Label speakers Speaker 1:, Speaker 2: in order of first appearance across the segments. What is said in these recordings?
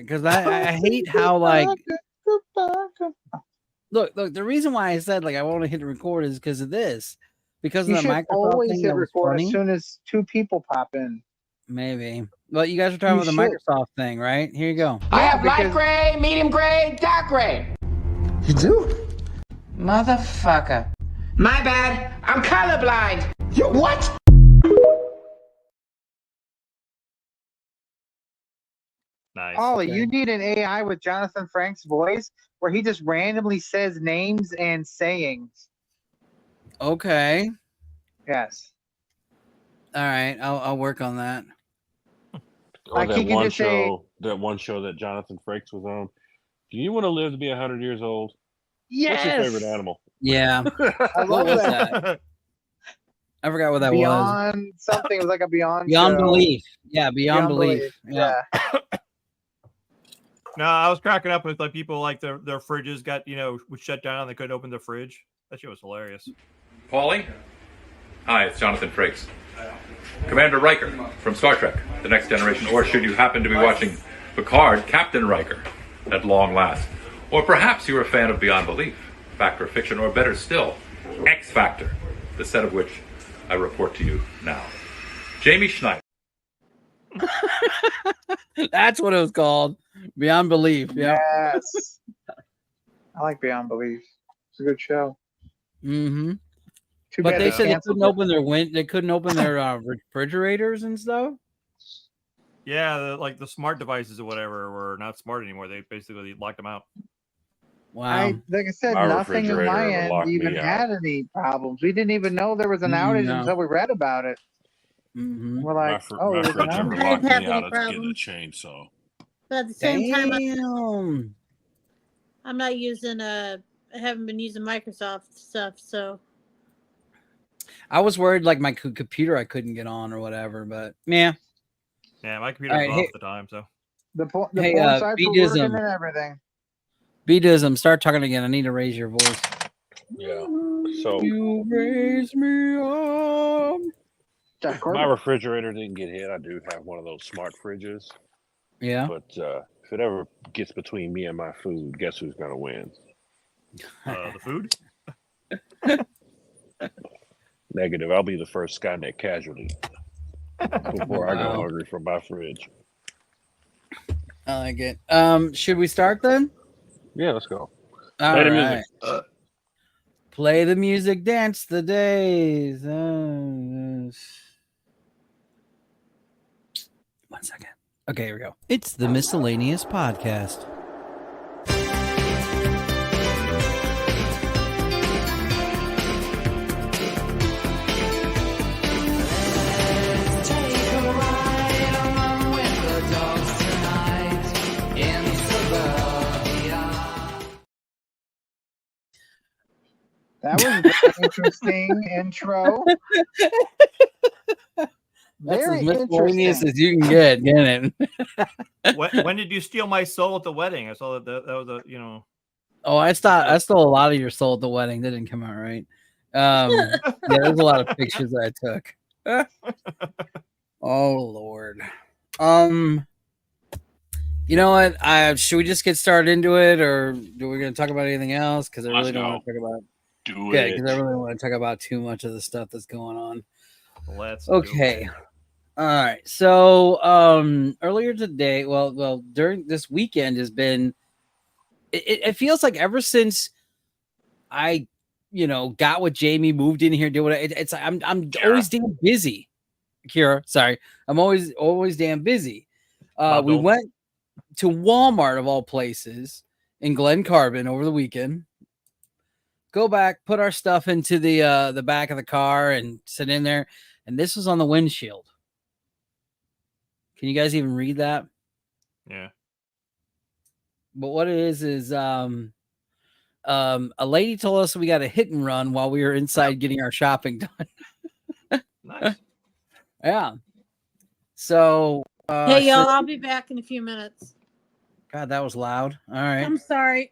Speaker 1: because I hate how like look. The reason why I said like I want to hit record is because of this, because of
Speaker 2: You
Speaker 1: the
Speaker 2: should
Speaker 1: Microsoft
Speaker 2: always
Speaker 1: thing
Speaker 2: hit
Speaker 1: that was
Speaker 2: record
Speaker 1: funny.
Speaker 2: as soon as two people pop in.
Speaker 1: Maybe, but you guys are talking
Speaker 2: You
Speaker 1: about the
Speaker 2: should.
Speaker 1: Microsoft thing, right? Here you go.
Speaker 3: I
Speaker 2: Yeah,
Speaker 3: have light
Speaker 2: because-
Speaker 3: gray, medium gray, dark gray.
Speaker 4: You do?
Speaker 3: Motherfucker. My bad. I'm colorblind.
Speaker 4: You what?
Speaker 5: Nice.
Speaker 2: Ollie,
Speaker 1: Okay.
Speaker 2: you need an AI with Jonathan Frank's voice where he just randomly says names and sayings.
Speaker 1: Okay,
Speaker 2: Yes.
Speaker 1: all right, I'll work on that.
Speaker 6: Or
Speaker 2: Like, he
Speaker 6: that
Speaker 2: can
Speaker 6: one
Speaker 2: just say-
Speaker 6: show, that Jonathan Frakes was on. Do you want to live to be 100 years old?
Speaker 2: Yes.
Speaker 6: What's your favorite animal?
Speaker 1: Yeah,
Speaker 2: I
Speaker 1: what
Speaker 2: love
Speaker 1: was
Speaker 2: that.
Speaker 1: that? I forgot what that was.
Speaker 2: Beyond something. It was like a Beyond
Speaker 1: Beyond
Speaker 2: show.
Speaker 1: belief. Yeah, beyond belief.
Speaker 2: Yeah.
Speaker 5: No, I was cracking up with like people like their fridges got would shut down and they couldn't open their fridge. That shit was hilarious.
Speaker 7: Paulie? Hi, it's Jonathan Frakes. Commander Riker from Star Trek, The Next Generation, or should you happen to be watching Picard, Captain Riker, at long last. Or perhaps you're a fan of Beyond Belief, Fact or Fiction, or better still, X Factor, the set of which I report to you now. Jamie Schneider.
Speaker 1: That's what it was called. Beyond belief. Yeah.
Speaker 2: Yes. I like Beyond Belief. It's a good show.
Speaker 1: Mm-hmm.
Speaker 2: Too
Speaker 1: But
Speaker 2: bad
Speaker 1: they said they
Speaker 2: canceled
Speaker 1: couldn't
Speaker 2: it.
Speaker 1: open their they couldn't open their refrigerators and stuff.
Speaker 5: Yeah, like the smart devices or whatever were not smart anymore. They basically locked them out.
Speaker 1: Wow.
Speaker 2: Like I said,
Speaker 6: My
Speaker 2: nothing on
Speaker 6: refrigerator
Speaker 2: my
Speaker 6: would
Speaker 2: end
Speaker 6: lock
Speaker 2: even
Speaker 6: me
Speaker 2: had any problems. We didn't even know there was an outage
Speaker 1: No.
Speaker 2: until we read about it.
Speaker 1: Mm-hmm.
Speaker 2: We're like, oh,
Speaker 6: my
Speaker 2: there's an
Speaker 6: refrigerator
Speaker 2: outage.
Speaker 8: I
Speaker 6: locked
Speaker 8: didn't have
Speaker 6: me
Speaker 8: any
Speaker 6: out of getting a
Speaker 8: problems.
Speaker 6: chainsaw.
Speaker 8: But at the same time,
Speaker 1: Damn.
Speaker 8: I'm not using I haven't been using Microsoft stuff, so
Speaker 1: I was worried like my computer I couldn't get on or whatever, but yeah.
Speaker 5: Yeah, my computer was
Speaker 1: Alright,
Speaker 5: off
Speaker 1: hey-
Speaker 5: at the time, so
Speaker 2: The porn
Speaker 1: Hey,
Speaker 2: sites were
Speaker 1: B-Dism.
Speaker 2: working and everything.
Speaker 1: B-Dism, start talking again. I need to raise your voice.
Speaker 6: Yeah. So
Speaker 1: You raise me up.
Speaker 2: Jack
Speaker 6: my
Speaker 2: Corbett.
Speaker 6: refrigerator didn't get hit. I do have one of those smart fridges.
Speaker 1: Yeah.
Speaker 6: But if it ever gets between me and my food, guess who's going to win?
Speaker 5: the food.
Speaker 6: Negative. I'll be the first Skynet casualty before I go
Speaker 1: Wow.
Speaker 6: hungry from my fridge.
Speaker 1: I like it. Should we start then?
Speaker 6: Yeah, let's go.
Speaker 1: All
Speaker 6: Play the
Speaker 1: right.
Speaker 6: music.
Speaker 1: Play the music, dance the days. 1 second. Okay, here we go. It's the Miscellaneous Podcast.
Speaker 2: That was a very interesting intro.
Speaker 1: That's
Speaker 2: Very
Speaker 1: as miscellaneous
Speaker 2: interesting.
Speaker 1: as you can get, isn't it?
Speaker 5: When did you steal my soul at the wedding? I saw that was a
Speaker 1: Oh, I stole a lot of your soul at the wedding. That didn't come out right. Yeah, there's a lot of pictures that I took. Oh Lord. You know what? Should we just get started into it, or do we gonna talk about anything else? Because I really
Speaker 6: Let's
Speaker 1: don't
Speaker 6: go.
Speaker 1: want to talk about.
Speaker 6: Do
Speaker 1: Okay,
Speaker 6: it.
Speaker 1: because I really don't want to talk about too much of the stuff that's going on.
Speaker 5: let's do
Speaker 1: Okay.
Speaker 5: it.
Speaker 1: All right. So earlier today, well, during this weekend has been it feels like ever since I got with Jamie, moved in here, it's I'm always damn busy. Kira, sorry. I'm always damn busy. We
Speaker 5: Bundle.
Speaker 1: went to Walmart of all places in Glen Carbon over the weekend. Go back, put our stuff into the back of the car and sit in there, and this was on the windshield. Can you guys even read that?
Speaker 5: Yeah.
Speaker 1: But what it is a lady told us we got a hit and run while we were inside getting our shopping done.
Speaker 5: Nice.
Speaker 1: Yeah. So
Speaker 8: hey y'all, I'll be back in a few minutes.
Speaker 1: God, that was loud. All right.
Speaker 8: I'm sorry.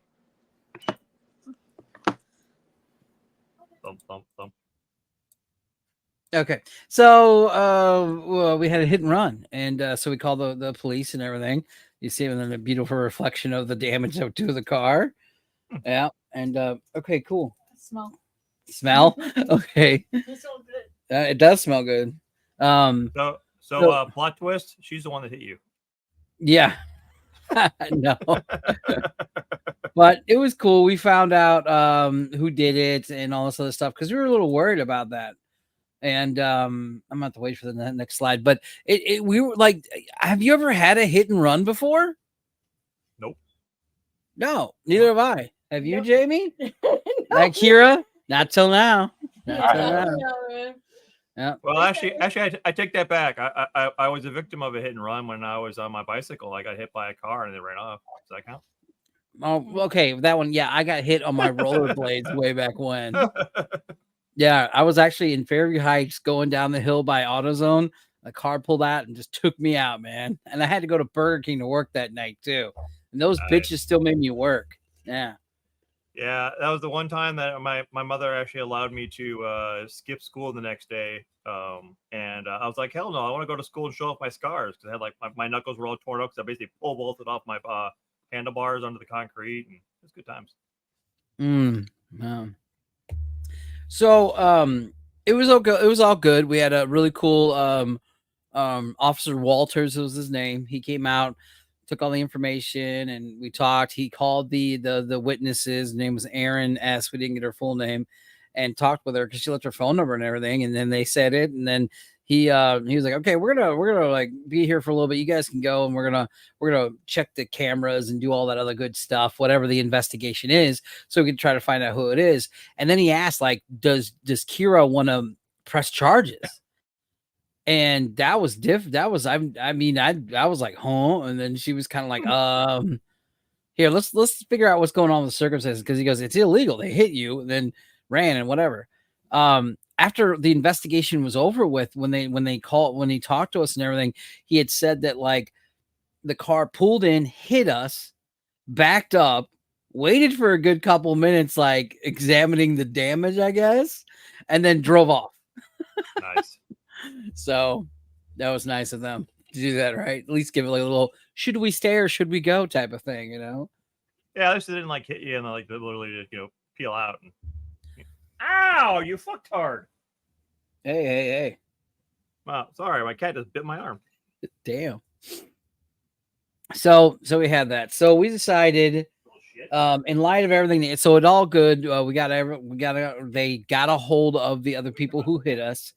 Speaker 5: Thump, thump, thump.
Speaker 1: Okay. So well, we had a hit and run, and so we called the police and everything. You see them in a beautiful reflection of the damage to the car. Yeah. And okay, cool. Smell. Okay. It does smell good.
Speaker 5: So plot twist, she's the one that hit you.
Speaker 1: Yeah. No. But it was cool. We found out who did it and all this other stuff because we were a little worried about that. And I'm gonna have to wait for the next slide. But we were like, have you ever had a hit and run before?
Speaker 5: Nope.
Speaker 1: No, neither have I. Have you, Jamie? Like Kira? Not till now. Not till now. Yeah.
Speaker 5: Well, actually, I take that back. I was a victim of a hit and run when I was on my bicycle. I got hit by a car and it ran off. Does that count?
Speaker 1: Oh, okay. That one, yeah. I got hit on my rollerblades way back when. Yeah, I was actually in Fairview Heights going down the hill by AutoZone. A car pulled out and just took me out, man. And I had to go to Burger King to work that night too. And those bitches still made me work. Yeah.
Speaker 5: Yeah, that was the one time that my mother actually allowed me to skip school the next day. And I was like, hell no, I want to go to school and show off my scars because I had like my knuckles were all torn up because I basically pole vaulted off my handlebars onto the concrete. And it was good times.
Speaker 1: So it was okay. It was all good. We had a really cool Officer Walters was his name. He came out, took all the information, and we talked. He called the witnesses. His name was Aaron S. We didn't get her full name, and talked with her because she left her phone number and everything. And then they said it, and then he was like, okay, we're gonna like be here for a little bit. You guys can go, and we're gonna check the cameras and do all that other good stuff, whatever the investigation is, so we can try to find out who it is. And then he asked, like, does Kira want to press charges? And that was that was I was like, huh? And then she was kind of like, here, let's figure out what's going on with the circumstances, because he goes, it's illegal. They hit you and then ran and whatever. After the investigation was over with, when he talked to us and everything, he had said that like the car pulled in, hit us, backed up, waited for a good couple of minutes, like examining the damage, I guess, and then drove off.
Speaker 5: Nice.
Speaker 1: So that was nice of them to do that, right? At least give it like a little, should we stay or should we go type of thing, you know?
Speaker 5: Yeah, at least they didn't like hit you and like literally just, peel out. And, ow, you fucked hard.
Speaker 1: Hey.
Speaker 5: Wow, sorry, my cat just bit my arm.
Speaker 1: Damn. So we had that. So we decided, in light of everything, so it all good. They got a hold of the other people who hit us,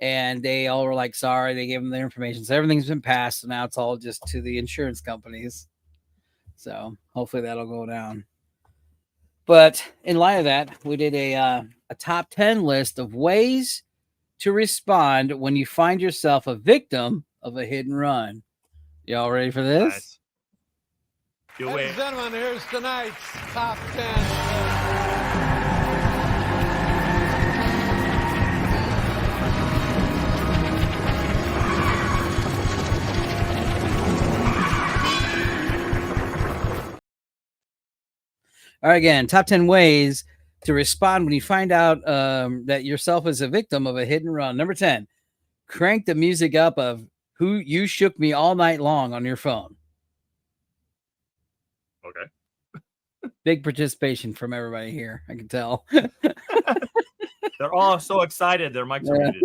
Speaker 1: and they all were like, sorry. They gave them their information, so everything's been passed. So now it's all just to the insurance companies. So hopefully that'll go down. But in light of that, we did a top 10 list of ways to respond when you find yourself a victim of a hit and run. Y'all ready for this?
Speaker 5: Nice.
Speaker 9: Ladies and gentlemen, here's tonight's top 10.
Speaker 1: All right, again, top 10 ways to respond when you find out that yourself is a victim of a hit and run. Number 10, crank the music up of Who You Shook Me All Night Long on your phone.
Speaker 5: Okay.
Speaker 1: Big participation from everybody here, I can tell.
Speaker 5: They're all so excited. Their mics are muted.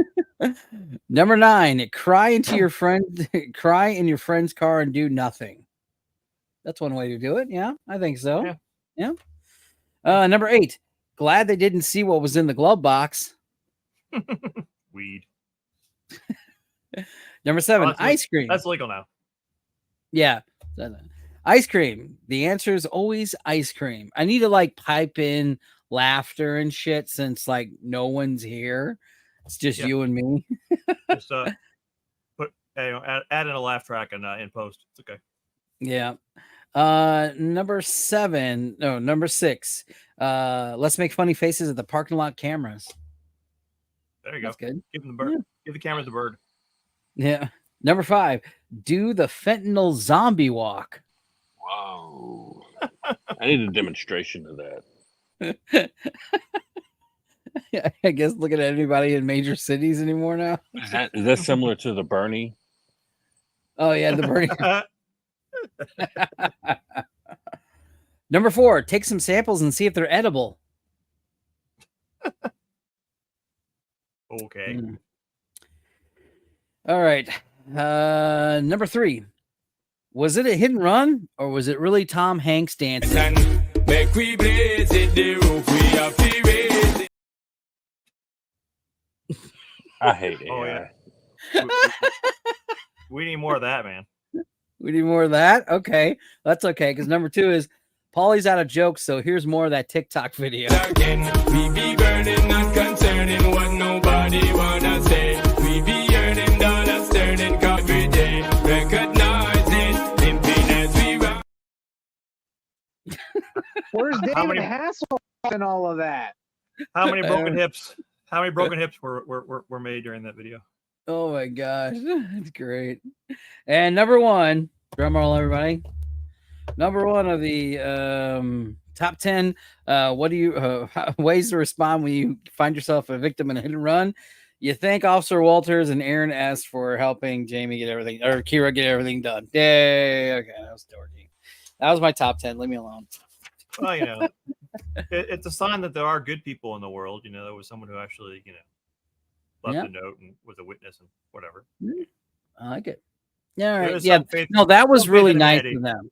Speaker 1: Number 9, cry in your friend's car and do nothing. That's one way to do it. Yeah, I think so. Yeah. Number 8, glad they didn't see what was in the glove box.
Speaker 5: Weed.
Speaker 1: Number 7, ice cream.
Speaker 5: That's legal now.
Speaker 1: Yeah. Ice cream. The answer is always ice cream. I need to like pipe in laughter and shit since like no one's here. It's just you and me.
Speaker 5: Just add in a laugh track and in post. It's okay.
Speaker 1: Yeah. Number 6. Let's make funny faces at the parking lot cameras.
Speaker 5: There you go.
Speaker 1: That's good.
Speaker 5: Give them the bird. Yeah. Give the cameras the bird.
Speaker 1: Yeah. Number 5, do the fentanyl zombie walk.
Speaker 6: Wow. I need a demonstration of that.
Speaker 1: I guess looking at anybody in major cities anymore now.
Speaker 6: Is that similar to the Bernie?
Speaker 1: Oh yeah, the Bernie. Number 4, take some samples and see if they're edible.
Speaker 5: Okay.
Speaker 1: All right. Number 3. Was it a hit and run or was it really Tom Hanks dancing?
Speaker 6: I hate it.
Speaker 5: Oh, yeah. We need more of that, man.
Speaker 1: We need more of that? Okay. That's okay, because number 2 is Paulie's out of jokes, so here's more of that TikTok video.
Speaker 10: We be burning, not concerning what nobody wanna say. We be earning dollars, turning every day. Recognize it, limping as we run.
Speaker 2: Where's
Speaker 5: How
Speaker 2: David
Speaker 5: many-
Speaker 2: Hasselhoff and all of that?
Speaker 5: How many broken hips? How many broken hips were made during that video?
Speaker 1: Oh my gosh. That's great. And number 1, drum roll, everybody. Number 1 of the top 10 what do you ways to respond when you find yourself a victim in a hit and run. You thank Officer Walters and Aaron S for helping Jamie get everything, or Kira get everything done. Yay. Okay, that was dorky. That was my top 10. Leave me alone.
Speaker 5: Well, you know, it's a sign that there are good people in the world. You know, there was someone who actually, you know, left a note and was a witness and whatever.
Speaker 1: I like it. Yeah, all right.
Speaker 5: There's
Speaker 1: Yeah.
Speaker 5: some faith-
Speaker 1: No, that was
Speaker 5: some
Speaker 1: really
Speaker 5: faith in
Speaker 1: nice
Speaker 5: humanity.
Speaker 1: of them.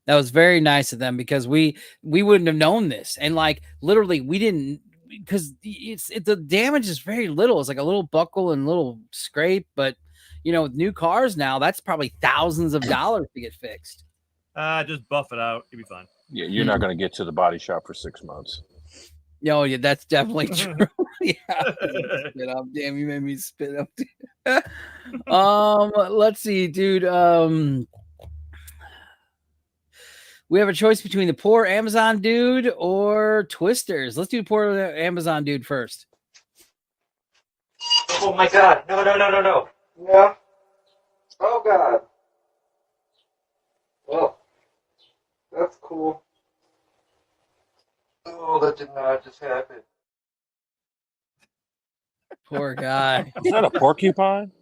Speaker 1: That was very nice of them, because we wouldn't have known this. And like literally we didn't, because the damage is very little. It's like a little buckle and little scrape, but you know, with new cars now, that's probably thousands of dollars to get fixed.
Speaker 5: Just buff it out. You'll be fine.
Speaker 6: Yeah, you're not going to get to the body shop for 6 months.
Speaker 1: No, yeah, that's definitely true. Yeah. Spit up. Damn, you made me spit up. Let's see, dude. We have a choice between the poor Amazon dude or Twisters. Let's do poor Amazon dude first.
Speaker 11: Oh my God! No! Yeah. Oh God. Well, that's cool. Oh, that did not just happen.
Speaker 1: Poor guy.
Speaker 6: Is that a porcupine?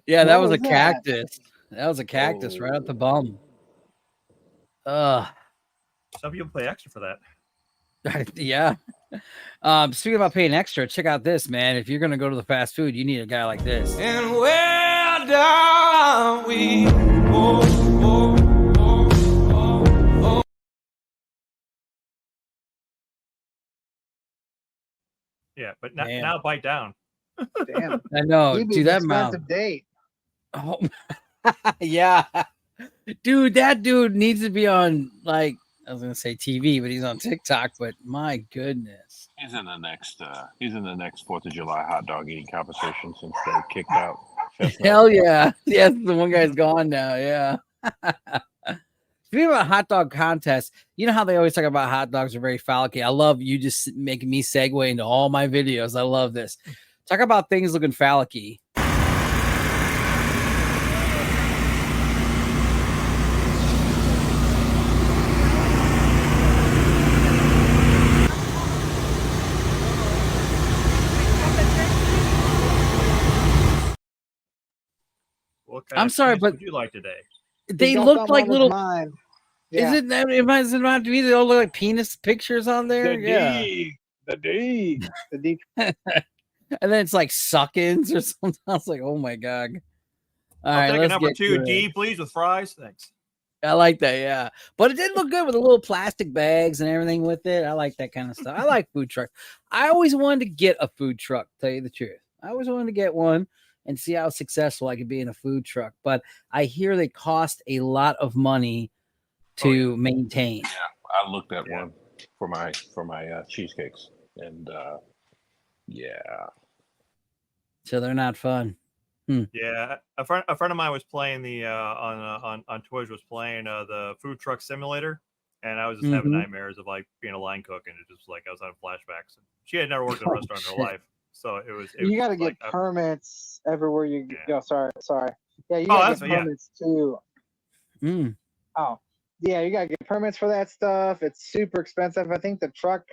Speaker 1: Yeah, that
Speaker 2: What
Speaker 1: was a
Speaker 2: was that?
Speaker 1: cactus. That was a cactus right up the bum.
Speaker 5: Some people pay extra for that.
Speaker 1: Yeah. Speaking about paying extra, check out this, man. If you're gonna go to the fast food, you need a guy like this.
Speaker 10: And where down we
Speaker 5: Yeah, but now,
Speaker 1: Damn.
Speaker 5: now bite down.
Speaker 2: Damn.
Speaker 1: I know,
Speaker 2: He'd be
Speaker 1: dude.
Speaker 2: an
Speaker 1: That mouth.
Speaker 2: expensive date.
Speaker 1: Oh, yeah, dude. That dude needs to be on, like, I was gonna say TV, but he's on TikTok. But my goodness,
Speaker 6: He's in the next. He's in the next 4th of July hot dog eating competition since they kicked out. Chestnut.
Speaker 1: hell yeah, yes. The one guy's gone now. Yeah. Speaking about hot dog contests, you know how they always talk about hot dogs are very phallic. I love you just making me segue into all my videos. I love this. Talk about things looking phallic-y.
Speaker 5: What kind
Speaker 1: I'm
Speaker 5: of
Speaker 1: sorry,
Speaker 5: cheese
Speaker 1: but
Speaker 5: would you like today?
Speaker 1: they
Speaker 2: Don't
Speaker 1: look
Speaker 2: dump
Speaker 1: like
Speaker 2: on his
Speaker 1: little.
Speaker 2: mind.
Speaker 1: Is
Speaker 2: Yeah.
Speaker 1: it not to me? They all look like penis pictures on there. Yeah.
Speaker 6: The D.
Speaker 2: The deep.
Speaker 1: And then it's like suck-ins or something. I was like, oh my God. All
Speaker 5: I'll
Speaker 1: right,
Speaker 5: take a
Speaker 1: let's
Speaker 5: number
Speaker 1: get
Speaker 5: 2
Speaker 1: to it.
Speaker 5: D, please, with fries. Thanks.
Speaker 1: I like that, yeah. But it did look good with the little plastic bags and everything with it. I like that kind of stuff. I like food trucks. I always wanted to get a food truck, tell you the truth. I always wanted to get one and see how successful I could be in a food truck. But I hear they cost a lot of money to maintain.
Speaker 6: Yeah, I looked at one for my cheesecakes, and yeah,
Speaker 1: So they're not fun.
Speaker 5: Yeah, a friend of mine was playing the on Twitch was playing the food truck simulator, and I was just having
Speaker 1: Mhm.
Speaker 5: nightmares of like being a line cook, and it just like I was having flashbacks. She had never worked in a restaurant in her life, so it was.
Speaker 2: You got to
Speaker 5: just
Speaker 2: get permits everywhere you go. Sorry. Yeah, you
Speaker 5: Oh,
Speaker 2: got to
Speaker 5: that's-
Speaker 2: get
Speaker 5: yeah.
Speaker 2: permits too.
Speaker 1: Mm.
Speaker 2: Oh, yeah, you got to get permits for that stuff. It's super expensive. I think the truck,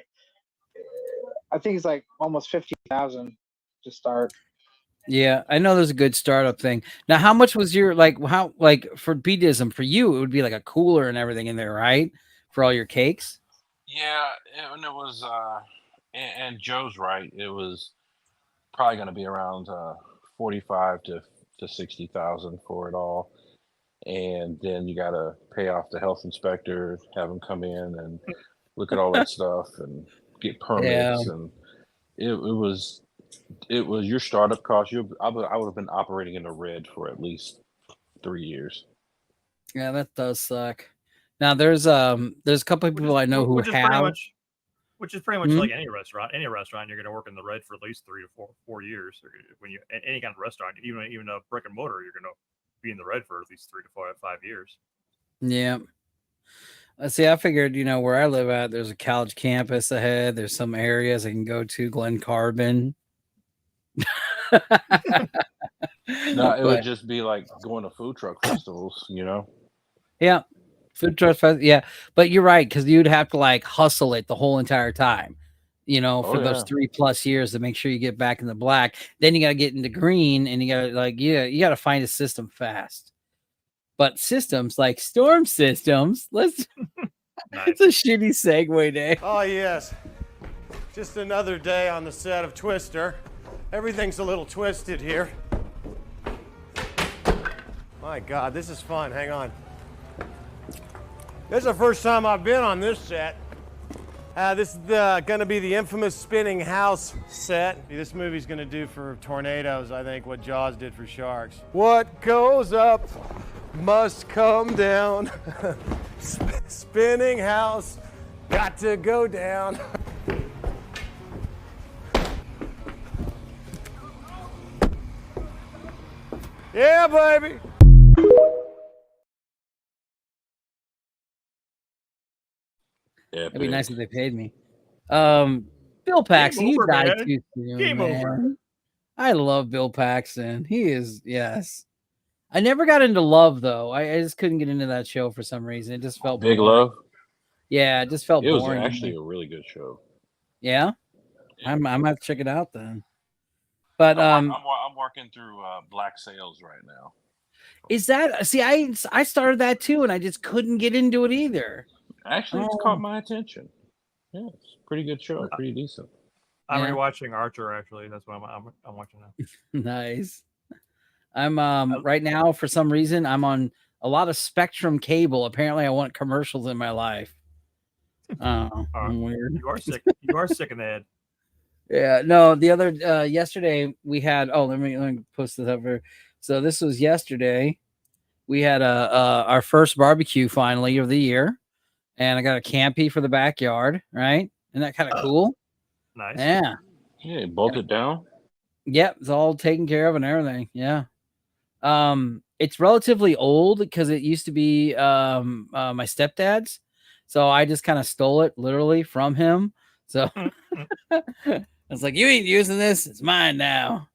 Speaker 2: I think it's like almost 50,000 to start.
Speaker 1: Yeah, I know there's a good startup thing. Now, how much was your for Beatism for you? It would be like a cooler and everything in there, right? For all your cakes.
Speaker 6: Yeah, and it was, and Joe's right. It was probably going to be around 45 to 60,000 for it all, and then you got to pay off the health inspector, have him come in and look at all that stuff and get permits, and it was your startup cost. I would have been operating in the red for at least 3 years.
Speaker 1: Yeah, that does suck. Now there's a couple of people I know who
Speaker 5: which is pretty much
Speaker 1: Hmm?
Speaker 5: like any restaurant. Any restaurant, you're going to work in the red for at least 3 to 4 years. When you any kind of restaurant, even a brick and mortar, you're going to be in the red for at least 3 to 5 years.
Speaker 1: Yeah. See, I figured, where I live at, there's a college campus ahead. There's some areas I can go to, Glen Carbon.
Speaker 6: No, it would just be like going to food truck festivals,
Speaker 1: Yeah. Food truck fest. Yeah. But you're right, because you'd have to like hustle it the whole entire time, for those 3+ years to make sure you get back in the black. Then you got to get into green and you got to you got to find a system fast. But systems like storm systems, it's a shitty segue day.
Speaker 12: Oh, yes. Just another day on the set of Twister. Everything's a little twisted here. My God, this is fun. Hang on. This is the first time I've been on this set. This is going to be the infamous spinning house set. This movie's going to do for tornadoes, I think, what Jaws did for sharks. What goes up must come down. Spinning house, got to go down. Yeah, baby.
Speaker 1: It'd be nice if they paid me. Bill Paxton, you died too soon.
Speaker 5: Game over.
Speaker 1: I love Bill Paxton. He is, yes. I never got into Love though. I just couldn't get into that show for some reason. It just felt
Speaker 6: Big
Speaker 1: boring.
Speaker 6: Love.
Speaker 1: Yeah, it just felt
Speaker 6: It was
Speaker 1: boring.
Speaker 6: actually a really good show.
Speaker 1: Yeah, I might have to check it out then. But
Speaker 6: I'm working through Black Sails right now.
Speaker 1: Is that I started that too, and I just couldn't get into it either.
Speaker 6: Actually, it's caught my attention. Yeah, it's a pretty good show. Pretty decent.
Speaker 5: I'm rewatching Archer. Actually, that's what I'm watching now.
Speaker 1: Nice. I'm right now for some reason I'm on a lot of Spectrum cable. Apparently, I want commercials in my life. Oh, I'm weird.
Speaker 5: You are sick. You are sick in the head.
Speaker 1: Yeah. No. The other yesterday we had. Oh, let me post this up here. So this was yesterday. We had our first barbecue finally of the year, and I got a campy for the backyard. Right? Isn't that kind of cool?
Speaker 5: Nice.
Speaker 1: Yeah.
Speaker 6: Yeah, bolted down.
Speaker 1: Yep, it's all taken care of and everything. Yeah. It's relatively old because it used to be my stepdad's. So I just kind of stole it literally from him. So I was like, you ain't using this, it's mine now.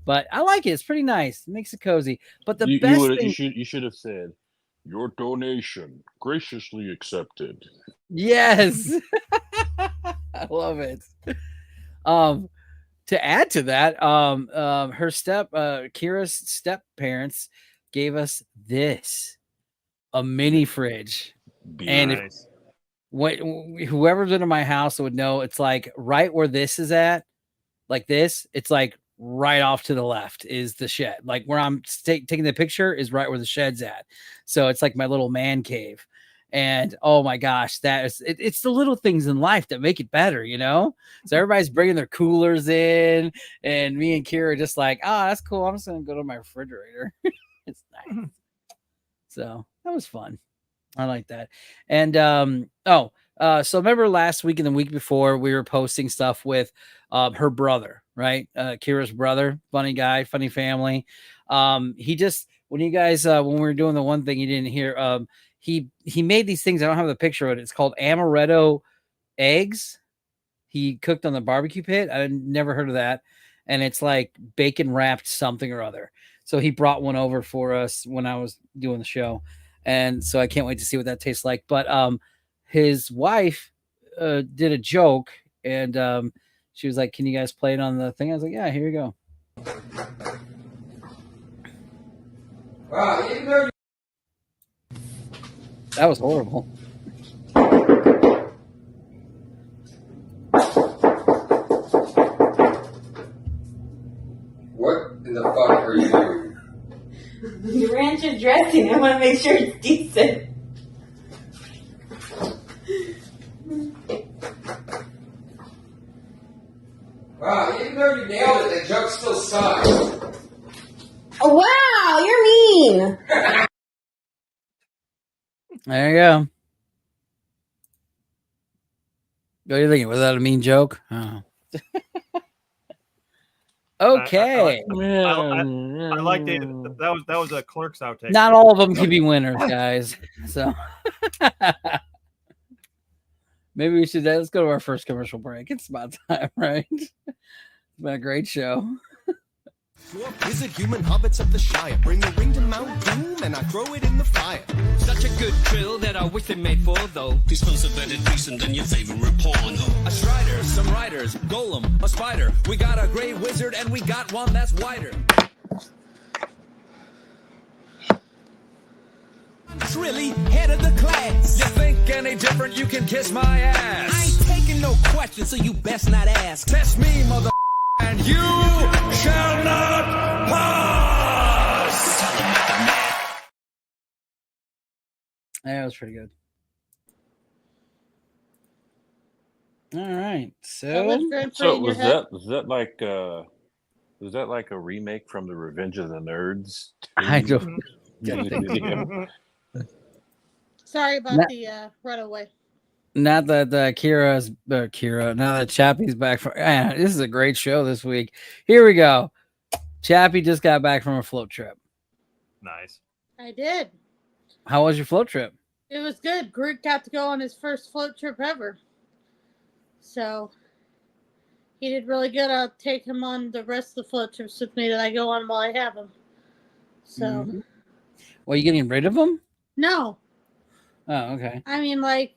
Speaker 1: But I like it. It's pretty nice. It makes it cozy. But the best thing
Speaker 6: you should have said, your donation graciously accepted.
Speaker 1: Yes. I love it. To add to that, her Kira's step parents gave us a mini fridge. And whoever's into my house would know it's like right where this is at, like this, it's like right off to the left is the shed. Like where I'm taking the picture is right where the shed's at. So it's like my little man cave. And oh my gosh, it's the little things in life that make it better, So everybody's bringing their coolers in, and me and Kira are just like, that's cool. I'm just gonna go to my refrigerator. It's nice. So that was fun. I like that. And so remember last week and the week before we were posting stuff with her brother, right? Kira's brother, funny guy, funny family. He just when you guys when we were doing the one thing you didn't hear, he made these things. I don't have the picture of it. It's called amaretto eggs. He cooked on the barbecue pit. I never heard of that. And it's like bacon wrapped something or other. So he brought one over for us when I was doing the show. And so I can't wait to see what that tastes like. But his wife did a joke, and she was like, "Can you guys play it on the thing?" I was like, "Yeah, here you go."
Speaker 3: Wow, even though
Speaker 1: That was horrible.
Speaker 3: What in the fuck are you doing?
Speaker 13: The ranch is dressing. I want to make sure it's decent.
Speaker 3: Wow, even though you nailed it, the joke still sucks.
Speaker 13: Oh, wow, you're mean.
Speaker 1: There you go. What are you thinking? Was that a mean joke? Oh. Okay.
Speaker 5: I liked it. That was a Clerks outtake.
Speaker 1: Not all of them can be winners, guys. So maybe we should. Let's go to our first commercial break. It's about time, right? It's been a great show.
Speaker 14: Visit human hobbits of the Shire. Bring the ring to Mount Doom and I throw it in the fire.
Speaker 15: Such a good drill that I wish they made four, though.
Speaker 16: These films are better decent than your favorite porn.
Speaker 15: A strider, some riders, golem, a spider. We got a gray wizard and we got one that's wider.
Speaker 14: It's really head of the class.
Speaker 15: You think any different, you can kiss my ass.
Speaker 14: I ain't taking no questions, so you best not ask.
Speaker 15: Test me, mother, and you shall not pass.
Speaker 1: Yeah, that was pretty good. All right, so
Speaker 6: was that like a remake from the Revenge of the Nerds?
Speaker 1: I don't.
Speaker 8: Sorry about the runaway.
Speaker 1: Not that Kira. Now that Chappie's back from. This is a great show this week. Here we go. Chappie just got back from a float trip.
Speaker 5: Nice.
Speaker 8: I did.
Speaker 1: How was your float trip?
Speaker 8: It was good. Groot got to go on his first float trip ever. So he did really good. I'll take him on the rest of the float trips with me that I go on while I have him. So.
Speaker 1: Well, you getting rid of him?
Speaker 8: No.
Speaker 1: Oh, okay.
Speaker 8: I mean, like,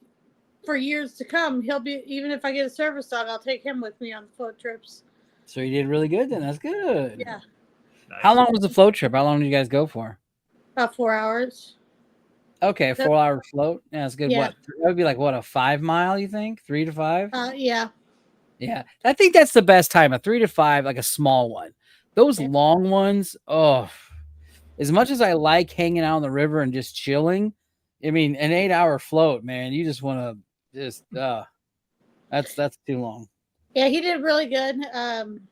Speaker 8: for years to come, he'll be, even if I get a service dog, I'll take him with me on the float trips.
Speaker 1: So you did really good then. That's good.
Speaker 8: Yeah.
Speaker 5: Nice.
Speaker 1: How long was the float trip? How long did you guys go for?
Speaker 8: About 4 hours.
Speaker 1: Okay, 4 hour float. Yeah, that's good.
Speaker 8: Yeah.
Speaker 1: What? That would be like, what, a 5 mile, you think? 3 to 5?
Speaker 8: Yeah.
Speaker 1: Yeah. I think that's the best time. A 3 to 5, like a small one. Those long ones, oh, as much as I like hanging out on the river and just chilling, I mean, an 8 hour float, man, you just want to that's too long.
Speaker 8: Yeah, he did really good.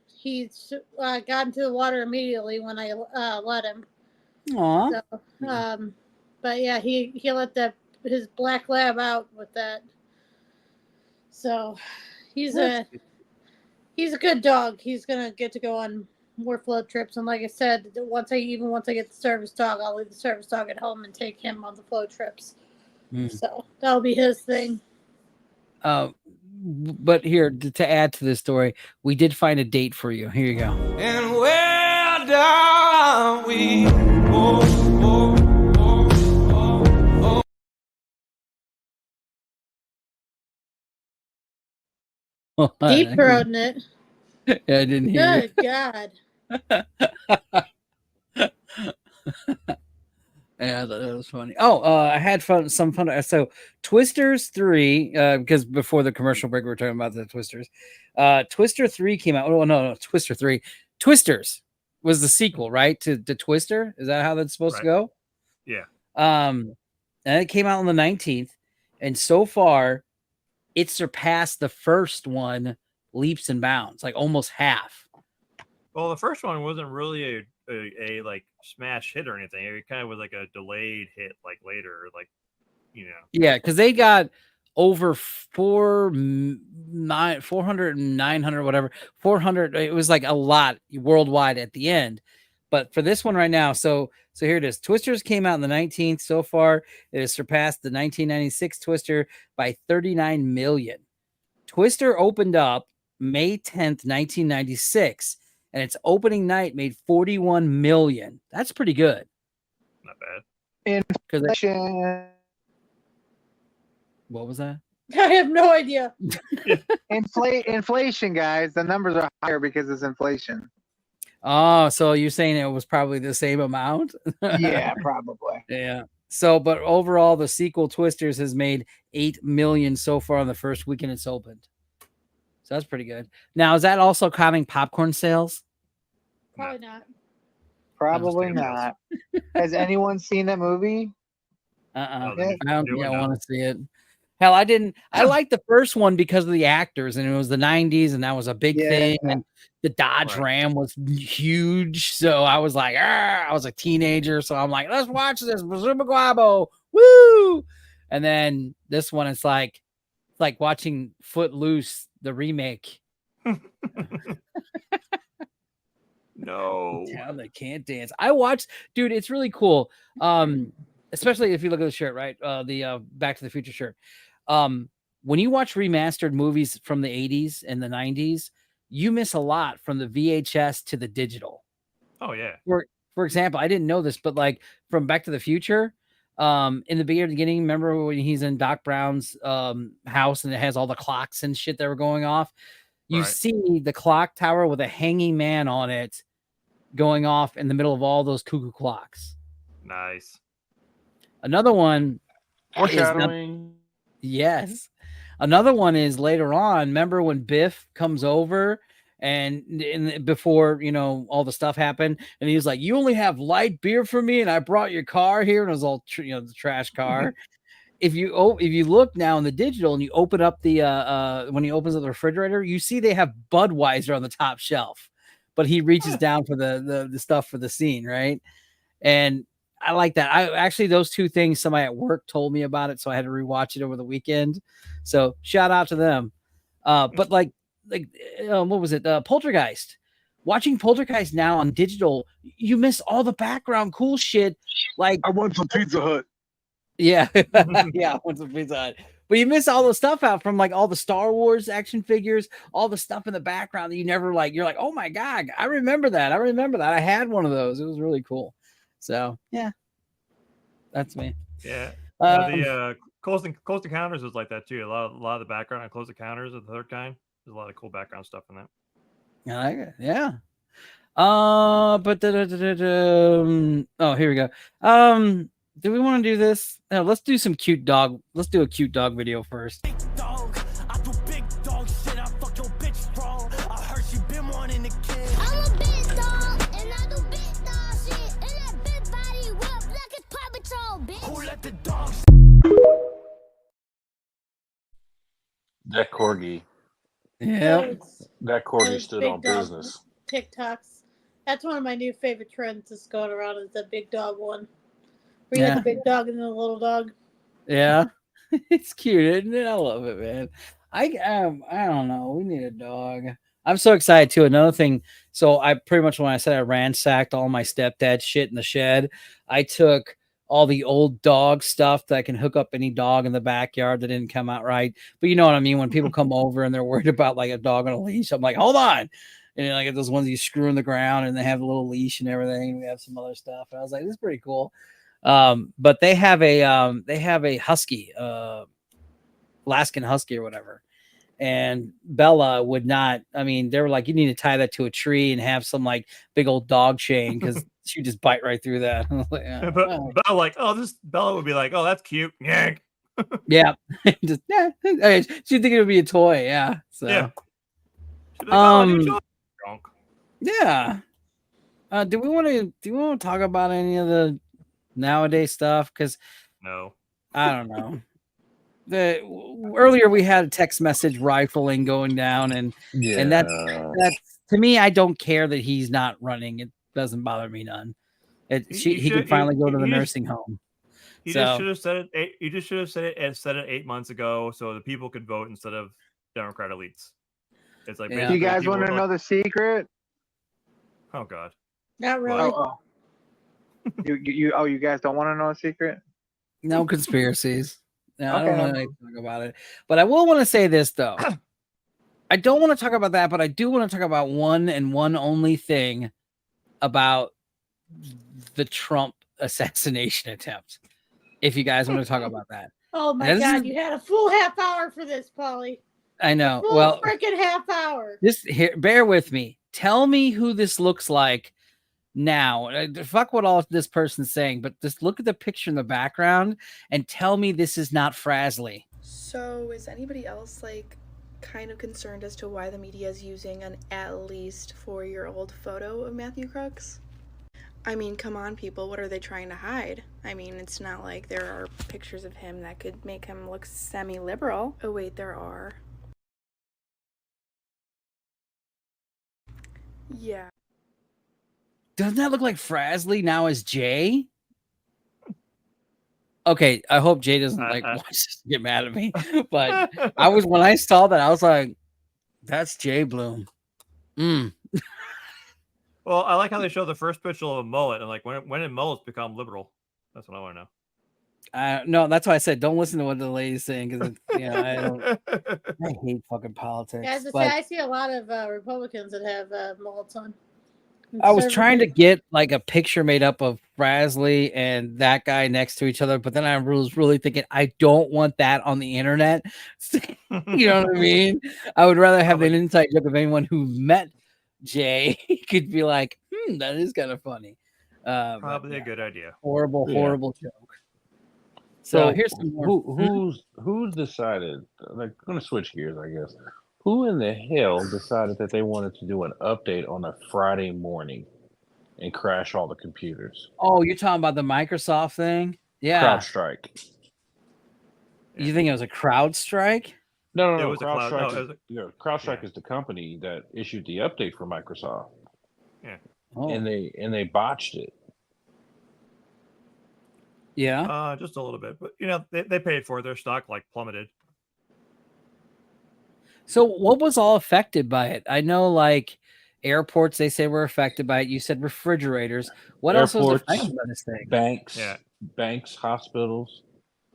Speaker 8: He got into the water immediately when I let him.
Speaker 1: Aww.
Speaker 8: So, but yeah, he let his black lab out with that. So he's a good dog. He's gonna get to go on more float trips, and like I said, once I get the service dog, I'll leave the service dog at home and take him on the float trips. So that'll be his thing.
Speaker 1: But here, to add to this story, we did find a date for you. Here you go.
Speaker 14: And where down we go.
Speaker 8: Deep throating it.
Speaker 1: Yeah, I didn't hear.
Speaker 8: Good God.
Speaker 1: Yeah, that was funny. I had some fun. So Twisters 3, because before the commercial break, we were talking about the Twisters. Twister 3 came out. Oh, no, Twister 3. Twisters was the sequel, right? To Twister? Is that how that's supposed to go?
Speaker 5: Yeah.
Speaker 1: And it came out on the 19th. And so far, it surpassed the first one leaps and bounds, like almost half.
Speaker 5: Well, the first one wasn't really a like smash hit or anything. It kind of was like a delayed hit, like later, like, you know. Yeah,
Speaker 1: because they got over 400 and 900, whatever, 400. It was like a lot worldwide at the end. But for this one right now, so here it is. Twisters came out on the 19th. So far, it has surpassed the 1996 Twister by 39 million. Twister opened up May 10th, 1996, and its opening night made 41 million. That's pretty good.
Speaker 5: Not bad.
Speaker 2: Inflation.
Speaker 1: What was that?
Speaker 8: I have no idea.
Speaker 2: Inflation, guys. The numbers are higher because it's inflation.
Speaker 1: Oh, so you're saying it was probably the same amount?
Speaker 2: Yeah, probably.
Speaker 1: Yeah. So, but overall, the sequel Twisters has made $8 million so far on the first weekend it's opened. So that's pretty good. Now, is that also counting popcorn sales?
Speaker 8: Probably not.
Speaker 2: Probably not. Has anyone seen that movie?
Speaker 1: I
Speaker 2: Yeah.
Speaker 1: don't want to see it. Hell, I didn't. I liked the first one because of the actors, and it was the 90s, and that was a big thing. And the Dodge Ram was huge. So I was like, I was a teenager. So I'm like, let's watch this. Guabo. Woo! And then this one, it's like watching Footloose, the remake.
Speaker 5: No.
Speaker 1: Yeah, they can't dance. I watched, dude, it's really cool. Especially if you look at the shirt, right? The Back to the Future shirt. When you watch remastered movies from the 80s and the 90s, you miss a lot from the VHS to the digital.
Speaker 5: Oh yeah.
Speaker 1: For example, I didn't know this, but like from Back to the Future, in the beginning, remember when he's in Doc Brown's house and it has all the clocks and shit that were going off? You see the clock tower with a hanging man on it going off in the middle of all those cuckoo clocks.
Speaker 5: Nice.
Speaker 1: Another one.
Speaker 6: Foreshadowing.
Speaker 1: Yes. Another one is later on. Remember when Biff comes over and before, all the stuff happened, and he was like, you only have light beer for me, and I brought your car here, and it was all, the trash car. If you look now in the digital and you open up the when he opens up the refrigerator, you see they have Budweiser on the top shelf, but he reaches down for the stuff for the scene, right? And I like that. I actually, those two things, somebody at work told me about it, so I had to rewatch it over the weekend. So shout out to them. But like what was it? Poltergeist. Watching Poltergeist now on digital, you miss all the background cool shit. Like
Speaker 17: I want some Pizza Hut.
Speaker 1: Yeah, yeah, I want some Pizza Hut. But you miss all the stuff out from like all the Star Wars action figures, all the stuff in the background that you never like. You're like, oh my God, I remember that. I had one of those. It was really cool. So yeah, that's me.
Speaker 5: Yeah. The Close Encounters was like that too. A lot of the background on Close Encounters of the Third Kind. There's a lot of cool background stuff in that.
Speaker 1: I like it. Yeah. But oh, here we go. Do we want to do this? No, let's do some cute dog. Let's do a cute dog video first.
Speaker 6: That corgi.
Speaker 1: Yeah.
Speaker 6: That corgi stood on business.
Speaker 8: TikToks. That's one of my new favorite trends that's going around is the big dog one. Where you have the big dog and the little dog.
Speaker 1: Yeah. It's cute, isn't it? I love it, man. I don't know. We need a dog. I'm so excited too. Another thing. So I pretty much, when I said I ransacked all my stepdad shit in the shed, I took all the old dog stuff that I can hook up any dog in the backyard that didn't come out right. But you know what I mean? When people come over and they're worried about like a dog on a leash, I'm like, hold on. And I get those ones you screw in the ground and they have a little leash and everything. And we have some other stuff. And I was like, this is pretty cool. But they have a husky, Alaskan husky or whatever. And Bella would not, they were like, you need to tie that to a tree and have some like big old dog chain because she'd just bite right through that. Like,
Speaker 5: Bella would be like, oh, that's cute. Yank.
Speaker 1: Yeah. Just, she'd think it would be a toy. Yeah. So,
Speaker 5: yeah. She'd be like,
Speaker 1: yeah. Do we want to talk about any of the nowadays stuff? Because
Speaker 5: no,
Speaker 1: I don't know. Earlier we had a text message rifling going down, and that's to me, I don't care that he's not running. It doesn't bother me none. He can finally go to the nursing home.
Speaker 5: He just should have said it. You just should have said it 8 months ago, so the people could vote instead of Democrat elites. It's like,
Speaker 2: you guys want to know the secret?
Speaker 5: Oh God,
Speaker 8: not really.
Speaker 2: You guys don't want to know a secret?
Speaker 1: No conspiracies. No, I don't want to talk about it. But I will want to say this though. I don't want to talk about that, but I do want to talk about one and one only thing about the Trump assassination attempt. If you guys want to talk about that.
Speaker 8: Oh my God, you had a full half hour for this, Paulie.
Speaker 1: I know.
Speaker 8: Full freaking half hour.
Speaker 1: Just bear with me. tell me who this looks like now. Fuck what all this person's saying, but just look at the picture in the background and tell me this is not Frasley.
Speaker 17: So is anybody else like kind of concerned as to why the media is using an at least 4-year-old photo of Matthew Crooks? I mean, come on, people, what are they trying to hide? I mean, it's not like there are pictures of him that could make him look semi-liberal. Oh wait, there are. Yeah.
Speaker 1: Doesn't that look like Frasley now as Jay? Okay, I hope Jay doesn't watch this and get mad at me. But when I saw that, I was like, that's Jay Bloom.
Speaker 5: Well, I like how they show the first picture of a mullet, and like when did mullets become liberal? That's what I want to know.
Speaker 1: No, that's why I said don't listen to what the lady's saying because I hate fucking politics.
Speaker 8: Yeah, I see a lot of Republicans that have mullets on.
Speaker 1: I was trying to get like a picture made up of Frasley and that guy next to each other, but then I was really thinking I don't want that on the internet. You know what I mean? I would rather have an inside joke of anyone who met Jay could be like, that is kind of funny.
Speaker 5: Probably a good idea.
Speaker 1: Horrible joke. So here's some more.
Speaker 6: Who's decided? Like, I'm gonna switch gears, I guess. Who in the hell decided that they wanted to do an update on a Friday morning and crash all the computers?
Speaker 1: Oh, you're talking about the Microsoft thing? Yeah.
Speaker 6: CrowdStrike.
Speaker 1: You think it was a CrowdStrike?
Speaker 6: No.
Speaker 5: It was
Speaker 6: CrowdStrike is the company that issued the update for Microsoft.
Speaker 5: Yeah.
Speaker 1: Oh.
Speaker 6: And they botched it.
Speaker 1: Yeah.
Speaker 5: Just a little bit, but they paid for it. Their stock like plummeted.
Speaker 1: So what was all affected by it? I know like airports, they say were affected by it. You said refrigerators. What else was affected by this thing?
Speaker 6: Banks, hospitals.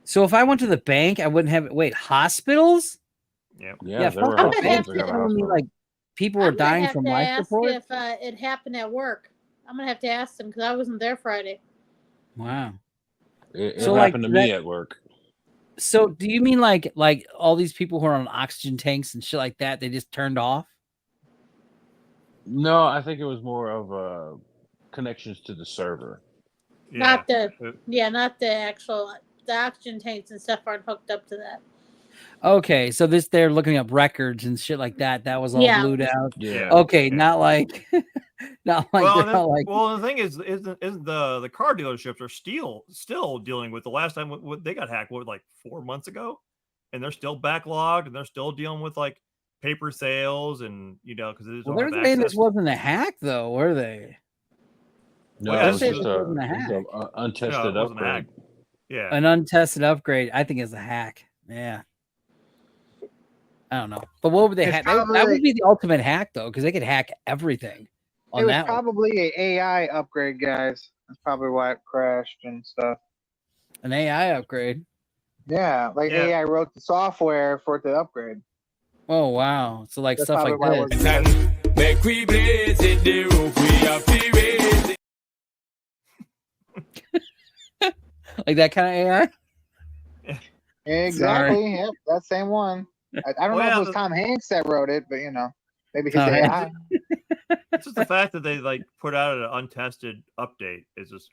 Speaker 1: So if I went to the bank, I wouldn't have hospitals?
Speaker 5: Yeah.
Speaker 6: Yeah, there were hospitals that got hospitals.
Speaker 1: Like people were dying from life support?
Speaker 8: If it happened at work. I'm gonna have to ask them because I wasn't there Friday.
Speaker 1: Wow.
Speaker 6: It happened to me at work.
Speaker 1: So do you mean like all these people who are on oxygen tanks and shit like that, they just turned off?
Speaker 6: No, I think it was more of connections to the server.
Speaker 8: Not the actual the oxygen tanks and stuff aren't hooked up to that.
Speaker 1: Okay, so they're looking up records and shit like that. That was all glued out.
Speaker 6: Yeah.
Speaker 1: Okay, not like
Speaker 5: Well, the thing is the car dealerships are still dealing with the last time they got hacked. What, like 4 months ago, and they're still backlogged and they're still dealing with like paper sales and because
Speaker 1: they're saying this wasn't a hack though, were they?
Speaker 6: No, it was just an untested upgrade.
Speaker 5: Yeah,
Speaker 1: an untested upgrade. I think is a hack. Yeah. I don't know, but what would they hack? That would be the ultimate hack, though, because they could hack everything.
Speaker 2: It was probably an AI upgrade, guys. That's probably why it crashed and stuff.
Speaker 1: An AI upgrade.
Speaker 2: Yeah, AI wrote the software for it to upgrade.
Speaker 1: Oh wow! So like that's stuff like this.
Speaker 10: Make we blaze it, the roof we have to raise
Speaker 1: it. Like that kind of AI.
Speaker 2: Exactly. Sorry. Yep, that same one. I don't know if it was Tom Hanks that wrote it, but maybe his AI.
Speaker 5: It's just the fact that they put out an untested update is just,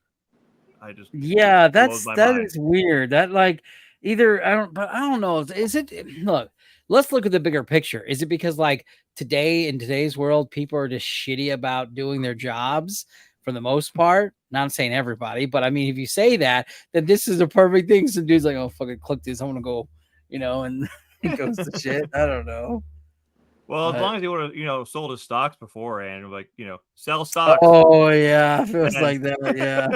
Speaker 1: that is weird. That I don't know. Is it? Look, let's look at the bigger picture. Is it because in today's world, people are just shitty about doing their jobs for the most part? Not saying everybody, but I mean, if you say that, then this is a perfect thing. Some dude's like, oh, fucking click this. I want to go, and. It goes to shit. I don't know.
Speaker 5: Well, as long as he would have, sold his stocks beforehand, sell stocks.
Speaker 1: Oh yeah, if it was like that, yeah,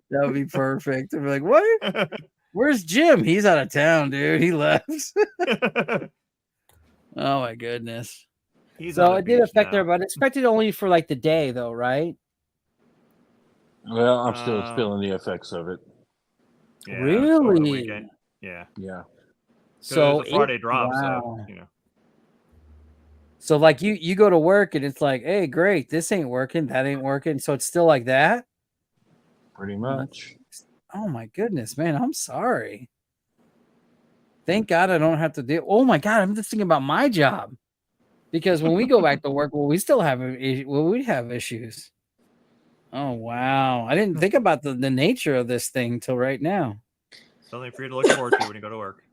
Speaker 1: that would be perfect. I'd be like, what? Where's Jim? He's out of town, dude. He left. Oh my goodness. So it did affect everybody. It's affected only for the day, though, right?
Speaker 6: Well, I'm still feeling the effects of it.
Speaker 5: Yeah,
Speaker 1: really?
Speaker 5: Yeah.
Speaker 6: Yeah.
Speaker 5: So it's a Friday drop, wow.
Speaker 1: So you go to work and it's like, hey, great, this ain't working, that ain't working. So it's still like that?
Speaker 6: Pretty much.
Speaker 1: Oh my goodness, man. I'm sorry. Thank God I don't have to do. Oh my God, I'm just thinking about my job. Because when we go back to work, we still have we have issues. Oh wow! I didn't think about the nature of this thing till right now.
Speaker 5: Something for you to look forward to when you go to work.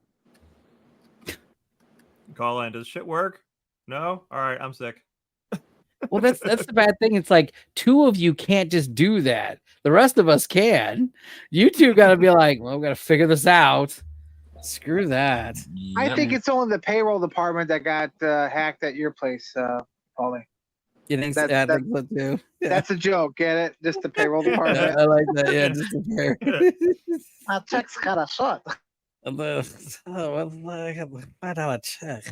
Speaker 5: Call in. Does shit work? No. All right, I'm sick.
Speaker 1: Well, that's the bad thing. It's like two of you can't just do that. The rest of us can. You two got to be like, well, we got to figure this out. Screw that.
Speaker 2: I think it's only the payroll department that got hacked at your place, Paulie.
Speaker 1: You think so? I think so too. Yeah.
Speaker 2: That's a joke. Get it? Just the payroll department.
Speaker 1: I like that. Yeah, just the pair.
Speaker 2: My check's got a shot.
Speaker 1: $5 check.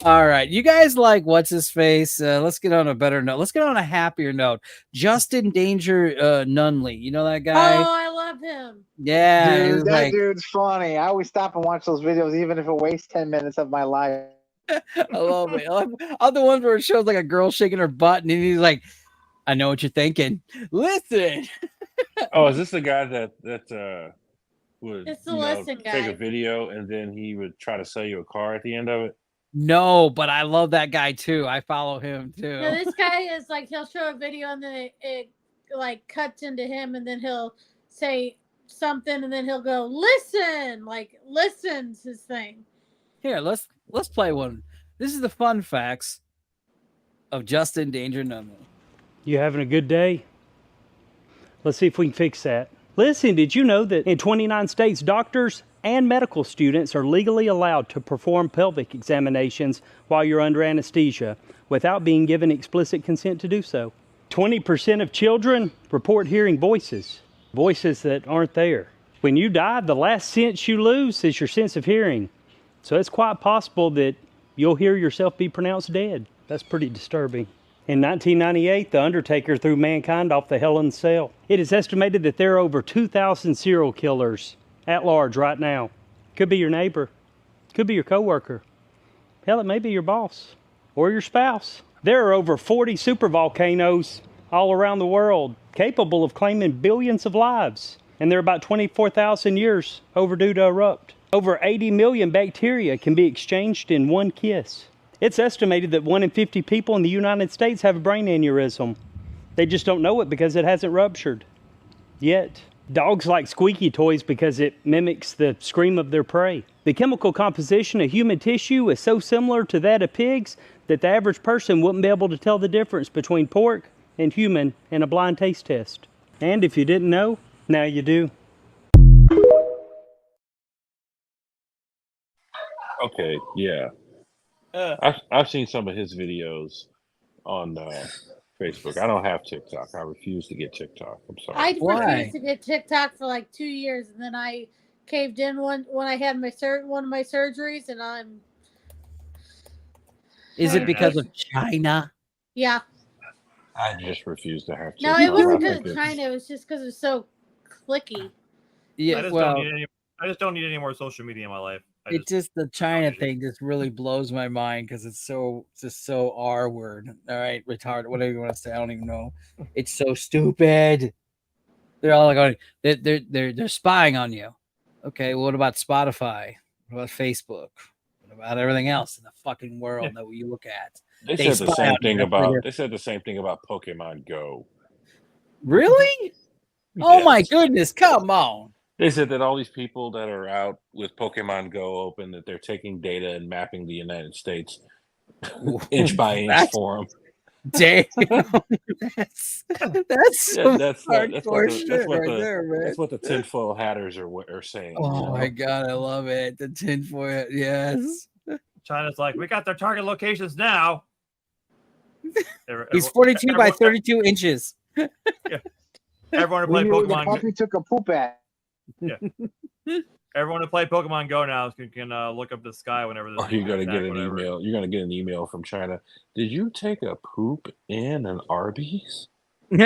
Speaker 1: All right, you guys like what's his face? Let's get on a better note. Let's get on a happier note. Justin Danger Nunley, you know that guy?
Speaker 8: Oh, I love him.
Speaker 1: Yeah,
Speaker 2: dude, that dude's funny. I always stop and watch those videos, even if it wastes 10 minutes of my life.
Speaker 1: I love it. I'm the ones where it shows like a girl shaking her butt, and he's like, "I know what you're thinking. Listen."
Speaker 6: Oh, is this the guy that would
Speaker 8: It's the listen
Speaker 6: take
Speaker 8: guy.
Speaker 6: a video and then he would try to sell you a car at the end of it?
Speaker 1: No, but I love that guy too. I follow him too.
Speaker 8: No, this guy is like, he'll show a video and then it like cuts into him and then he'll say something and then he'll go, listen, like listens his thing.
Speaker 1: Here, let's play one. This is the fun facts of Justin Danger Nunley.
Speaker 18: You having a good day? Let's see if we can fix that. Listen, did you know that in 29 states, doctors and medical students are legally allowed to perform pelvic examinations while you're under anesthesia without being given explicit consent to do so? 20% of children report hearing voices that aren't there. When you die, the last sense you lose is your sense of hearing. So it's quite possible that you'll hear yourself be pronounced dead. That's pretty disturbing. In 1998, The Undertaker threw mankind off the Hell in a Cell. It is estimated that there are over 2,000 serial killers at large right now. Could be your neighbor. Could be your coworker. Hell, it may be your boss or your spouse. There are over 40 supervolcanoes all around the world capable of claiming billions of lives. And they're about 24,000 years overdue to erupt. Over 80 million bacteria can be exchanged in one kiss. It's estimated that 1 in 50 people in the United States have a brain aneurysm. They just don't know it because it hasn't ruptured yet. Dogs like squeaky toys because it mimics the scream of their prey. The chemical composition of human tissue is so similar to that of pigs that the average person wouldn't be able to tell the difference between pork and human in a blind taste test. And if you didn't know, now you do.
Speaker 6: Okay, yeah. I've seen some of his videos on Facebook. I don't have TikTok. I refuse to get TikTok. I'm sorry.
Speaker 8: I refused to get TikTok for like 2 years, and then I caved in when I had one of my surgeries, and I'm.
Speaker 1: Is it because of China?
Speaker 8: Yeah.
Speaker 6: I just refuse to have
Speaker 8: No,
Speaker 6: TikTok.
Speaker 8: it wasn't because of China. It was just because it was so clicky.
Speaker 1: Yeah,
Speaker 5: I just don't need any more social media in my life.
Speaker 1: The China thing just really blows my mind because it's just so R word. All right, retarded, whatever you want to say. I don't even know. It's so stupid. They're all like, they're spying on you. Okay, well, what about Spotify? What about Facebook? What about everything else in the fucking world that you look at?
Speaker 6: They said the same thing about Pokemon Go.
Speaker 1: Really? Oh my goodness! Come on.
Speaker 6: They said that all these people that are out with Pokemon Go open, that they're taking data and mapping the United States inch by inch for them.
Speaker 1: Damn, that's hardcore shit right there, man.
Speaker 6: That's what the tinfoil hatters are saying.
Speaker 1: Oh my god, I love it. The tinfoil, yes.
Speaker 5: China's like, we got their target locations now.
Speaker 1: He's 42 by 32 inches.
Speaker 5: Yeah. Everyone who played Pokemon.
Speaker 2: The puppy took a poop at.
Speaker 5: Yeah. Everyone who played Pokemon Go now can look up the sky whenever.
Speaker 6: You're gonna get an email. You're gonna get an email from China. Did you take a poop in an Arby's? Would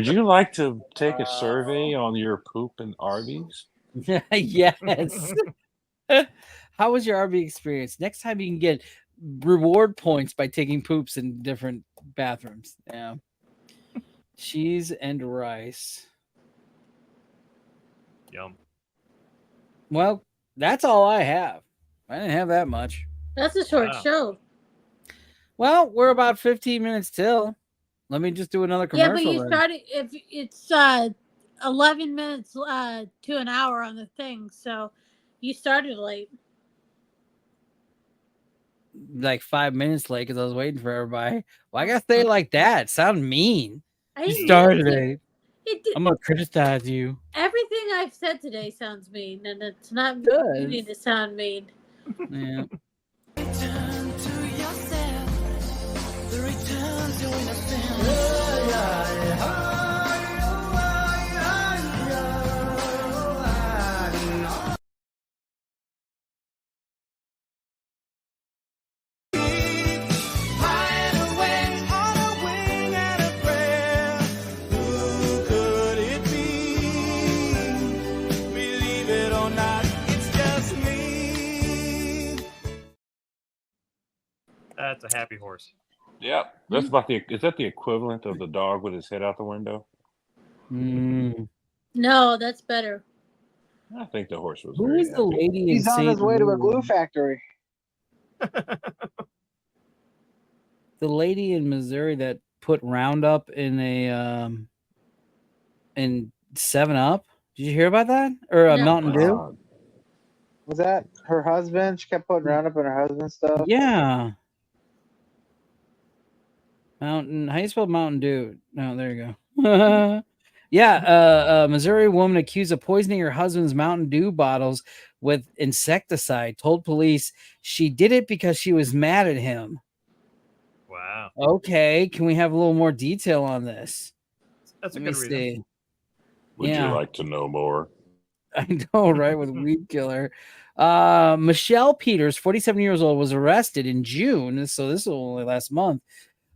Speaker 6: you like to take a survey on your poop in Arby's?
Speaker 1: Yes. How was your RV experience? Next time you can get reward points by taking poops in different bathrooms. Yeah. Cheese and rice.
Speaker 5: Yum.
Speaker 1: Well, that's all I have. I didn't have that much.
Speaker 8: That's a short show.
Speaker 1: Well, we're about 15 minutes till. Let me just do another commercial.
Speaker 8: Yeah, but you
Speaker 1: then.
Speaker 8: started if it's 11 minutes to an hour on the thing, so you started late.
Speaker 1: Like 5 minutes late because I was waiting for everybody. Well, I gotta say it like that. Sound mean.
Speaker 8: I
Speaker 1: You
Speaker 8: didn't
Speaker 1: started
Speaker 8: mean
Speaker 1: late. I'm gonna criticize you.
Speaker 8: Everything I've said today sounds mean, and it's not
Speaker 1: does.
Speaker 8: meaning to sound mean.
Speaker 1: Yeah.
Speaker 5: That's a happy horse.
Speaker 6: Yep. That's about is that the equivalent of the dog with his head out the window?
Speaker 8: No, that's better.
Speaker 6: I think the horse was.
Speaker 1: Who is the lady in
Speaker 2: He's on his
Speaker 1: St.
Speaker 2: way to a
Speaker 1: Louis?
Speaker 2: glue factory.
Speaker 1: The lady in Missouri that put Roundup in a in 7-Up. Did you hear about that? Or a Mountain Dew?
Speaker 2: Was that her husband? She kept putting Roundup in her husband's stuff.
Speaker 1: Yeah. Mountain. How you spell Mountain Dew? No, there you go. Yeah, a Missouri woman accused of poisoning her husband's Mountain Dew bottles with insecticide told police she did it because she was mad at him.
Speaker 5: Wow.
Speaker 1: Okay, can we have a little more detail on this?
Speaker 5: That's a
Speaker 1: Let me
Speaker 5: good reason.
Speaker 1: see.
Speaker 6: Would
Speaker 1: Yeah.
Speaker 6: you like to know more?
Speaker 1: I know, right? With weed killer. Michelle Peters, 47 years old, was arrested in June. So this was only last month.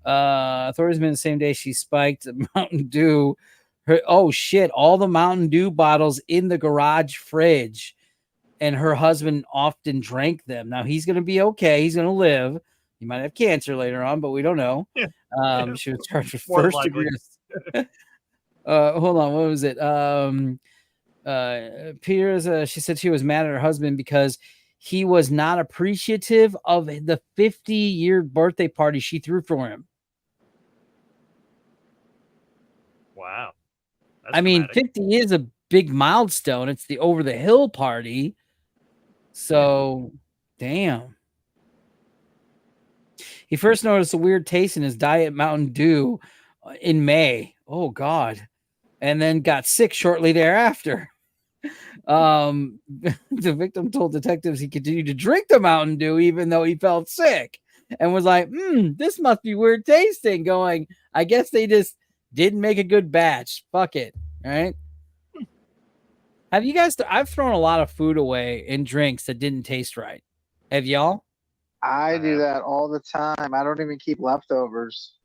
Speaker 1: Authorities admitted the same day she spiked Mountain Dew. Oh shit! All the Mountain Dew bottles in the garage fridge, and her husband often drank them. Now he's gonna be okay. He's gonna live. He might have cancer later on, but we don't know. She was charged with
Speaker 5: More
Speaker 1: first
Speaker 5: likely.
Speaker 1: degree. Hold on, what was it? Peters, she said she was mad at her husband because he was not appreciative of the 50-year birthday party she threw for him.
Speaker 5: Wow.
Speaker 1: I mean, 50 is a big milestone. It's the over the hill party. So, damn. He first noticed a weird taste in his Diet Mountain Dew in May. Oh, God. And then got sick shortly thereafter. The victim told detectives he continued to drink the Mountain Dew even though he felt sick and was like, this must be weird tasting. Going, I guess they just didn't make a good batch. Fuck it. Right? Have you guys? I've thrown a lot of food away in drinks that didn't taste right. Have y'all?
Speaker 2: I do that all the time. I don't even keep leftovers.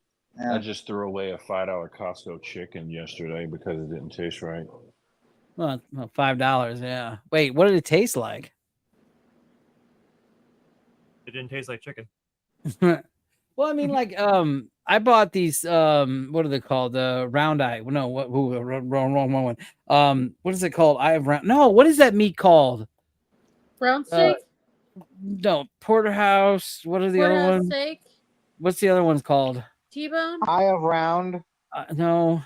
Speaker 6: I just threw away a $5 Costco chicken yesterday because it didn't taste right.
Speaker 1: Well, $5. Yeah. Wait, what did it taste like?
Speaker 5: It didn't taste like chicken.
Speaker 1: Well, I mean, like, I bought these. What are they called? Round eye. No, wrong one. What is it called? I have round. No, what is that meat called?
Speaker 8: Brown steak.
Speaker 1: No, porterhouse. What are the other ones?
Speaker 8: Steak.
Speaker 1: What's the other one's called?
Speaker 8: T-bone.
Speaker 2: Eye of round.
Speaker 1: No.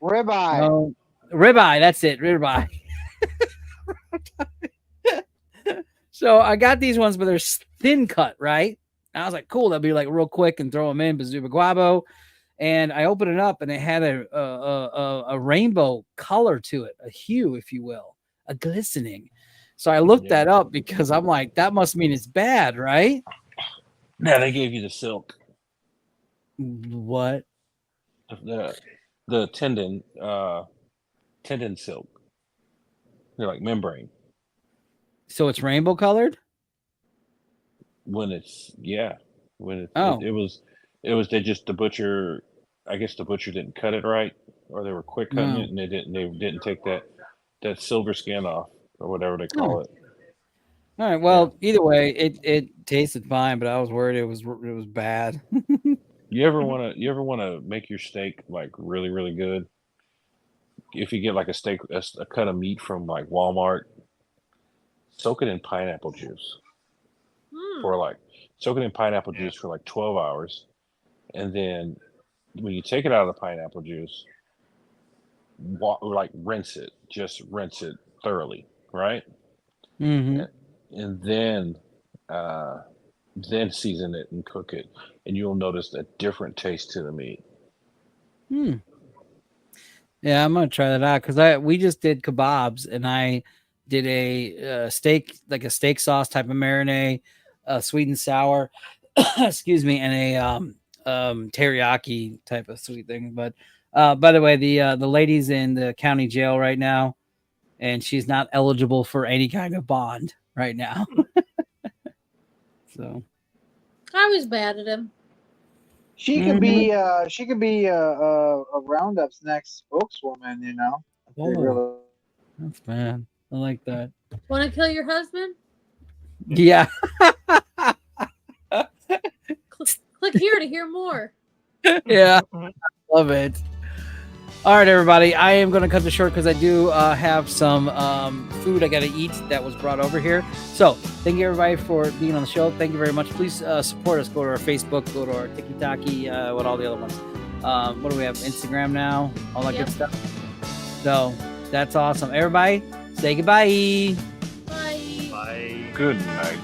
Speaker 2: Ribeye.
Speaker 1: No, ribeye. That's it. Ribeye. So I got these ones, but they're thin cut, right? And I was like, cool. That'd be like real quick and throw them in. Bazuba guabo. And I opened it up and it had a rainbow color to it, a hue, if you will, a glistening. So I looked that up because I'm like, that must mean it's bad, right?
Speaker 6: Yeah, they gave you the silk.
Speaker 1: What?
Speaker 6: The tendon silk. They're like membrane.
Speaker 1: So it's rainbow colored?
Speaker 6: When it's it was the butcher. I guess the butcher didn't cut it right, or they were quick cutting it, and they didn't take that silver skin off, or whatever they call it.
Speaker 1: All right. Well, either way, it tasted fine, but I was worried it was bad.
Speaker 6: You ever want to make your steak like really, really good? If you get like a cut of meat from like Walmart, soak it in pineapple juice for like 12 hours. And then when you take it out of the pineapple juice, rinse it thoroughly, right?
Speaker 1: Mm-hmm.
Speaker 6: And then season it and cook it, and you'll notice a different taste to the meat.
Speaker 1: Yeah, I'm gonna try that out because we just did kebabs, and I did a steak, like a steak sauce type of marinade, sweet and sour, excuse me, and a teriyaki type of sweet thing. But by the way, the lady's in the county jail right now, and she's not eligible for any kind of bond right now. So
Speaker 8: I was mad at him.
Speaker 2: She could be a Roundup's next spokeswoman, you know.
Speaker 1: Oh, that's bad. I like that.
Speaker 8: Want to kill your husband?
Speaker 1: Yeah.
Speaker 8: Click here to hear more.
Speaker 1: Yeah, love it. All right, everybody. I am going to cut this short because I do have some food I got to eat that was brought over here. So thank you, everybody, for being on the show. Thank you very much. Please support us. Go to our Facebook. Go to our TikTok. What all the other ones. What do we have? Instagram now. All that good stuff. So that's awesome. Everybody, say goodbye.
Speaker 8: Bye.
Speaker 6: Bye. Good night.